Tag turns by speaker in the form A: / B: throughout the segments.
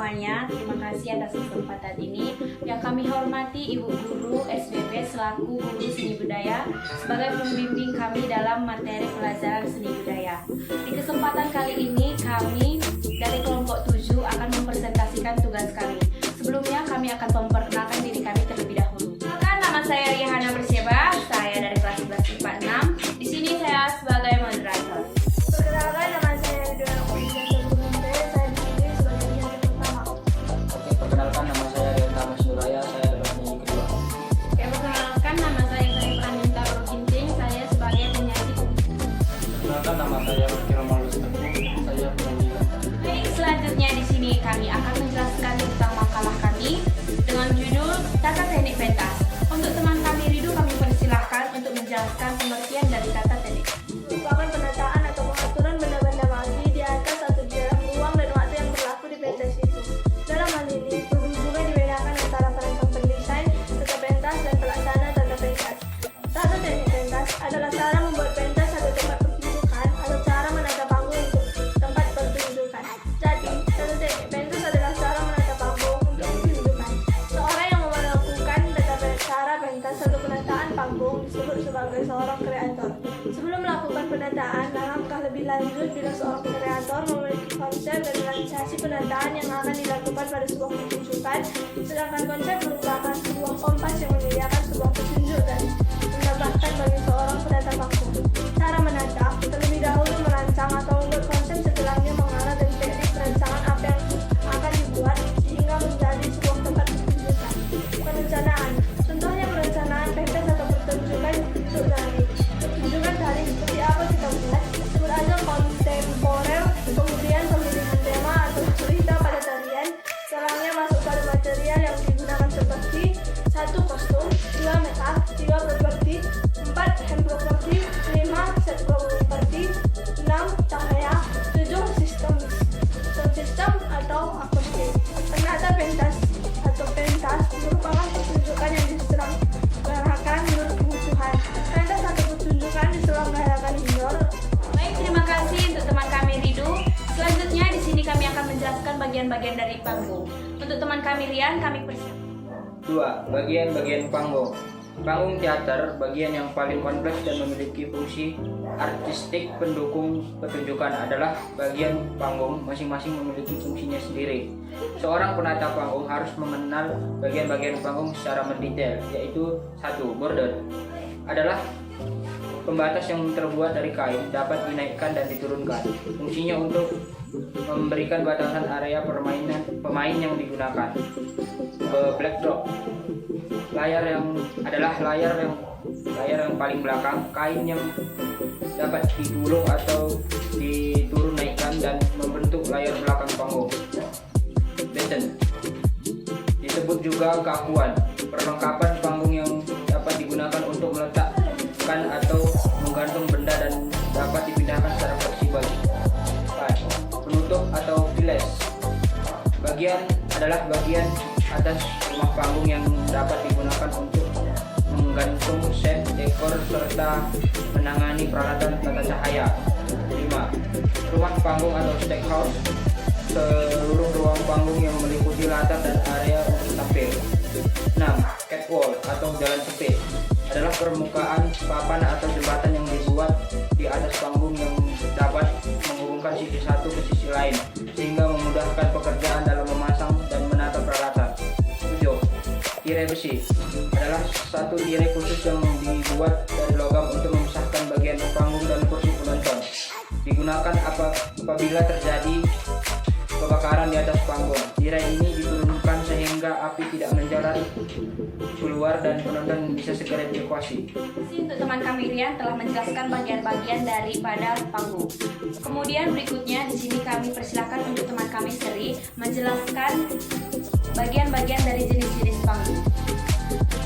A: semuanya, terima kasih atas kesempatan ini. Yang kami hormati Ibu Guru SBB selaku Guru Seni Budaya sebagai pembimbing kami dalam materi pelajaran seni budaya. Di kesempatan kali ini kami dari kelompok 7 akan mempresentasikan tugas kami. Sebelumnya kami akan memperkenalkan diri kami terlebih dahulu. Perkenalkan, nama saya Rihanna Bersyeba, saya dari kelas 11 IPA 6. Di sini saya sebagai moderator.
B: Perkenalkan, nama saya Ridwan Oksida Sebelumnya, saya di sini sebagai penyanyi pertama.
C: Oke, perkenalkan nama saya Rianta Masnuraya, saya adalah penyanyi kedua.
A: Oke, perkenalkan nama saya Pranita Broginting, saya sebagai penyanyi.
C: Perkenalkan nama saya Kiromalus Teguh, saya penyanyi keempat.
A: Baik, selanjutnya di sini kami akan menjelaskan tentang makalah kami dengan judul Tata Teknik Pentas. Untuk teman kami Ridu, kami persilahkan untuk menjelaskan pengertian dari tata teknik.
B: Merupakan penataan atau pengaturan benda-benda mati di atas atau di dalam ruang dan waktu yang berlaku di pentas itu. Dalam hal ini, berhubungan dibedakan antara perancang pendesain, tata pentas, dan pelaksana tata pentas. Tata teknik pentas adalah cara membuat pentas atau tempat pertunjukan atau cara menata panggung untuk tempat pertunjukan. Jadi, tata teknik pentas adalah cara menata panggung untuk pertunjukan. Seorang yang melakukan cara pentas atau penataan panggung disebut sebagai seorang kreator. Sebelum melakukan penataan, langkah lebih lanjut bila seorang kreator memiliki konsep dan realisasi penataan yang akan dilakukan pada sebuah pertunjukan, sedangkan konsep merupakan sebuah kompas yang menyediakan sebuah petunjuk dan menambahkan bagi seorang penata panggung. Cara menata, terlebih dahulu merancang atau membuat konsep, setelahnya mengarah dan teknik perancangan apa yang akan dibuat sehingga menjadi sebuah tempat pertunjukan. Perencanaan, contohnya perencanaan pentas atau pertunjukan untuk tari. Pertunjukan tari seperti apa kita buat? Sebut aja kontemporer, kemudian pemilihan tema atau cerita pada tarian. Setelahnya masuk pada material yang digunakan seperti 1. Kostum, 2. Makeup, 3. Properti, 4. Hand properti, 5. Set properti, 6. Cahaya, 7. Sound system atau akustik. Penata pentas atau pentas merupakan pertunjukan yang diselenggarakan menurut kebutuhan. Pentas atau pertunjukan diselenggarakan indoor.
A: Baik, terima kasih untuk teman kami Ridu. Selanjutnya di sini kami akan menjelaskan bagian-bagian dari panggung. Untuk teman kami Rian, kami persilakan.
C: 2. Bagian-bagian panggung. Panggung teater, bagian yang paling kompleks dan memiliki fungsi artistik pendukung pertunjukan adalah bagian panggung masing-masing memiliki fungsinya sendiri. Seorang penata panggung harus mengenal bagian-bagian panggung secara mendetail, yaitu 1. Border adalah pembatas yang terbuat dari kain, dapat dinaikkan dan diturunkan. Fungsinya untuk memberikan batasan area pemain yang digunakan. Backdrop, layar yang paling belakang, kain yang dapat digulung atau diturun naikkan dan membentuk layar belakang panggung. Batten disebut juga kakuan, perlengkapan panggung yang dapat digunakan untuk meletakkan atau menggantung benda dan dapat dipindahkan secara fleksibel. Penutup atau files, adalah bagian atas rumah panggung yang dapat digunakan untuk menggantung set, dekor, serta menangani peralatan tata cahaya. 5. Rumah panggung atau stagehouse, seluruh ruang panggung yang meliputi latar dan area untuk tampil. 6. Catwalk atau jalan sempit adalah permukaan papan atau jembatan yang dibuat di atas panggung yang dapat menghubungkan sisi satu ke sisi lain sehingga memudahkan pekerjaan dalam memasang dan menata peralatan. 7. Tirai besi adalah satu tirai khusus yang dibuat dari logam untuk memisahkan bagian panggung dan kursi penonton. Digunakan apabila terjadi kebakaran di atas panggung. Tirai ini diturunkan sehingga api tidak menjalar keluar dan penonton bisa segera dievakuasi.
A: Untuk teman kami Rian telah menjelaskan bagian-bagian daripada panggung. Kemudian berikutnya di sini kami persilakan untuk teman kami Seri menjelaskan bagian-bagian dari jenis-jenis panggung.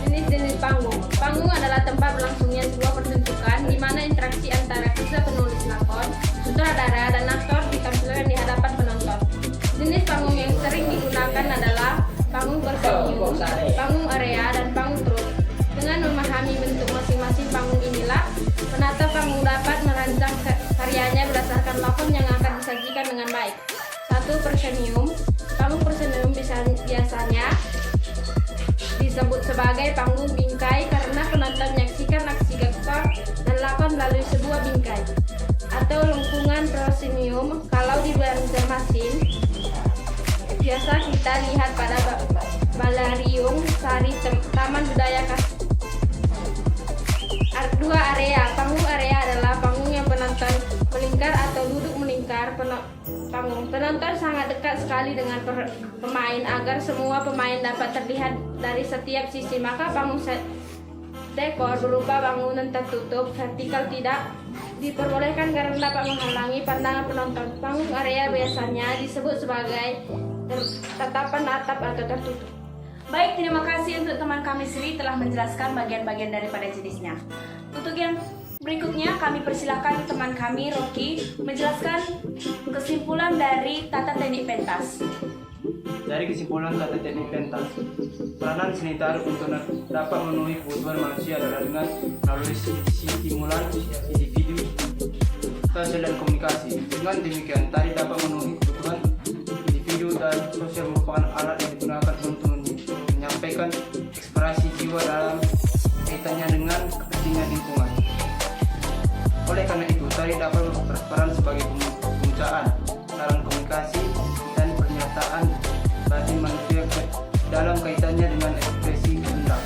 D: Jenis-jenis panggung. Panggung adalah tempat berlangsungnya sebuah pertunjukan di mana interaksi antara kisah penulis lakon, sutradara, dan aktor ditampilkan di hadapan penonton. Jenis panggung yang sering digunakan adalah panggung persenium, panggung area, dan panggung truk. Dengan memahami bentuk masing-masing panggung inilah, penata panggung dapat merancang karyanya berdasarkan lakon yang akan disajikan dengan baik. 1. Persenium. Panggung Persendian biasanya disebut sebagai panggung bingkai karena penonton menyaksikan aksi aktor dan lakon melalui sebuah bingkai atau lengkungan proscenium. Kalau di Banjarmasin biasa kita lihat pada Balarium Sari Taman Budaya Dua area. Panggung area adalah panggung yang penonton melingkar atau duduk melingkar panggung. Penonton sangat dekat sekali dengan pemain agar semua pemain dapat terlihat dari setiap sisi. Maka panggung dekor berupa bangunan tertutup vertikal tidak diperbolehkan karena dapat menghalangi pandangan penonton. Panggung area biasanya disebut sebagai tatapan atap atau tertutup.
A: Baik, terima kasih untuk teman kami Sri telah menjelaskan bagian-bagian daripada jenisnya. Untuk yang berikutnya kami persilakan teman kami Rocky menjelaskan kesimpulan dari tata teknik pentas.
C: Dari kesimpulan tata teknik pentas, peranan seni tari untuk dapat memenuhi kebutuhan manusia adalah dengan melalui stimulan individu, sosial dan komunikasi. Dengan demikian, tari dapat memenuhi kebutuhan individu dan sosial merupakan alat yang digunakan untuk menyampaikan ekspresi jiwa dalam kaitannya dengan kepentingan lingkungan. Oleh karena itu, tari dapat berperan sebagai pemujaan, sarana komunikasi, dan pernyataan batin manusia dalam kaitannya dengan ekspresi benda.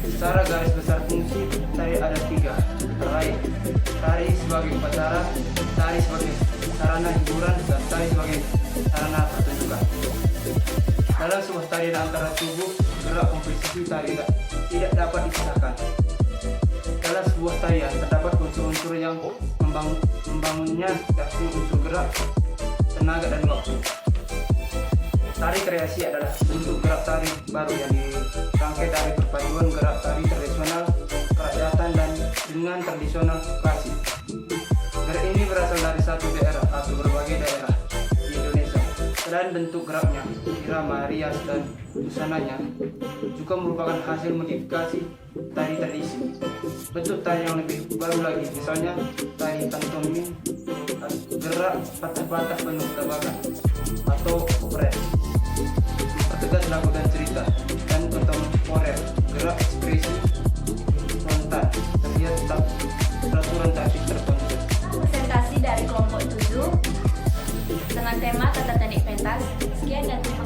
C: Secara garis besar fungsi tari ada 3, antara lain tari sebagai upacara, tari sebagai sarana hiburan, dan tari sebagai sarana pertunjukan. Dalam sebuah tarian antara tubuh, gerak komposisi tari tidak dapat dipisahkan. Dalam sebuah tarian terdapat unsur-unsur yang membangunnya, yakni unsur gerak, tenaga, dan waktu. Tari kreasi adalah bentuk gerak tari baru yang dirangkai dari perpaduan gerak tari tradisional kerakyatan dan dengan tradisional klasik. Gerak ini berasal dari satu daerah atau berbagai daerah di Indonesia. Selain bentuk geraknya, irama, rias, dan busananya juga merupakan hasil modifikasi tari tradisi. Bentuk tari yang lebih baru lagi, misalnya tari pantomim, gerak patah-patah penuh tabakan, atau operet, pertegas lagu dan cerita, dan kontemporer, gerak ekspresi spontan, terlihat tetap peraturan taktik tertentu.
A: Presentasi dari kelompok 7 dengan tema tata teknik pentas. Sekian dan terima